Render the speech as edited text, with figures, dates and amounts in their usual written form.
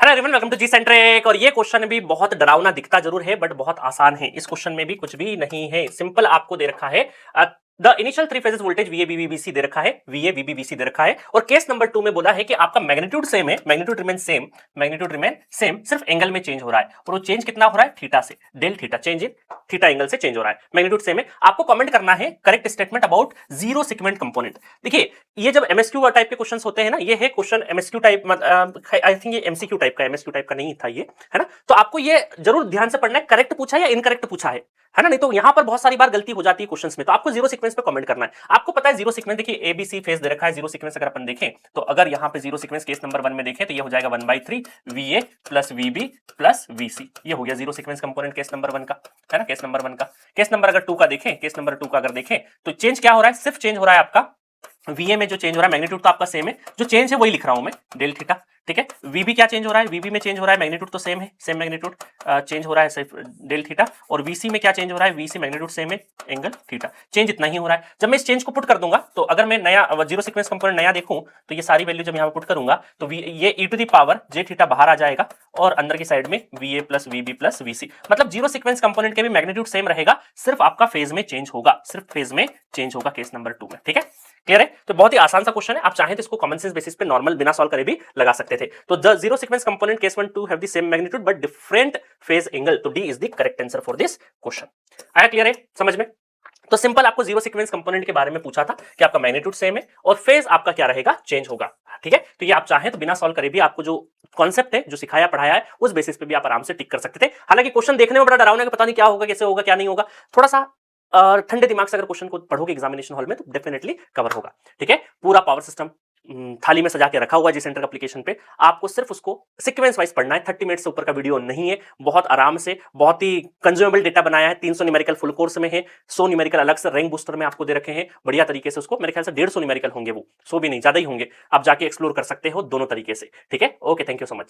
Hello everyone, welcome to G centric. और ये question भी बहुत डरावना दिखता जरूर है बट बहुत आसान है। इस क्वेश्चन में भी कुछ भी नहीं है, सिंपल आपको दे रखा है the initial three phases voltage VA VB VC दे रखा है, वीए वीबीबीसी दे रखा है। और केस नंबर 2 में बोला है कि आपका मैग्नीट्यूड सेम है, मैग्नीट्यूड रिमेन सेम, सिर्फ एंगल में चेंज हो रहा है। और वो चेंज कितना हो रहा है? थीटा से, del theta, change in theta angle से चेंज हो रहा है। मैग्नीट्यूड सेम है। आपको कमेंट करना है correct statement about zero sequence component. देखिए, ये जब एमएसक्यू टाइप के क्वेश्चंस होते हैं ना, ये है question MSQ type, I think ये एमसीक्यू टाइप का, एमएसक्यू टाइप का नहीं था ये, है ना। तो आपको ये जरूर ध्यान से पढ़ना है, करेक्ट पूछा है या इनकरेक्ट पूछा है ना। नहीं तो यहां पर बहुत सारी बार गलती हो जाती है क्वेश्चंस में। तो आपको जीरो सीक्वेंस पे कमेंट करना है। आपको पता है जीरो सीक्वेंस, देखिए एबीसी फेज दे रखा है। जीरो सीक्वेंस अगर अपन देखें तो अगर यहां पे जीरो सीक्वेंस केस नंबर 1 में देखें तो ये हो जाएगा 1/3 वीए प्लस वीबी प्लस वीसी। ये हो गया zero sequence component case number 1 का, है ना। केस नंबर 1 का। केस नंबर अगर 2 का देखें, केस नंबर 2 का अगर देखें तो चेंज क्या हो रहा है? सिर्फ चेंज हो रहा है आपका वीए में जो चेंज हो रहा है, मैग्नीट्यूड तो आपका सेम है, जो चेंज है वही लिख रहा हूं मैं, डेल थीटा, ठीक है। वीबी क्या चेंज हो रहा है? वीबी में चेंज हो रहा है, मैग्नीट्यूड तो सेम है, सेम मैग्नीट्यूड, चेंज हो रहा है सिर्फ डेल थीटा। और वीसी में क्या चेंज हो रहा है? वीसी मैग्नीट्यूड सेम है, एंगल थीटा, चेंज इतना ही हो रहा है। जब मैं इस चेंज को पुट कर दूंगा तो अगर मैं नया जीरो सीक्वेंस कंपोनेंट नया देखूं तो ये सारी वैल्यू जब यहां पे पुट करूंगा तो ये e to the power j theta बाहर आ जाएगा और अंदर की साइड में VA plus VB plus VC. मतलब जीरो सीक्वेंस कंपोनेंट के भी मैग्नीट्यूड सेम रहेगा, सिर्फ आपका फेज में चेंज होगा, सिर्फ फेज में चेंज होगा केस नंबर 2 में, ठीक है। क्लियर है? तो बहुत ही आसान सा क्वेश्चन है। आप चाहें तो इसको कॉमन सेंस बेसिस पे नॉर्मल बिना सॉल्व करे भी लगा सकते थे। तो the zero sequence component case 1 2 have the same magnitude but different phase angle. तो D is the correct answer for this question. आया क्लियर है समझ में? तो सिंपल आपको जीरो सीक्वेंस कंपोनेंट के बारे में पूछा था कि आपका मैग्नीट्यूड सेम है और फेज आपका क्या रहेगा? चेंज होगा, ठीक है। तो ये आप चाहें तो बिना सॉल्व करे भी आपको जो कॉन्सेप्ट है, जो सिखाया पढ़ाया है, उस बेसिस पे भी आप आराम से टिक कर सकते थे। हालांकि क्वेश्चन देखने में बड़ा डरावना है कि पता नहीं क्या होगा, कैसे होगा, क्या नहीं होगा। थोड़ा सा ठंडे दिमाग से अगर क्वेश्चन को पढ़ोगे एग्जामिनेशन हॉल में तो डेफिनेटली कवर होगा, ठीक है। पूरा पावर सिस्टम थाली में सजा के रखा हुआ जी सेंटर एप्लीकेशन पे, आपको सिर्फ उसको सीक्वेंस वाइज पढ़ना है। 30 मिनट से ऊपर का वीडियो नहीं है, बहुत आराम से, बहुत ही कंज्यूमेबल डेटा बनाया है। 300 न्यूमेरिकल फुल कोर्स में है, 100 न्यूमेरिकल अलग से रैंक बूस्टर में आपको दे रखे हैं बढ़िया तरीके से। उसको मेरे ख्याल से 150 न्यूमेरिकल होंगे, वो 100 भी नहीं, ज्यादा ही होंगे। आप जाके एक्सप्लोर कर सकते हो दोनों तरीके से, ठीक है। Okay, thank you so much.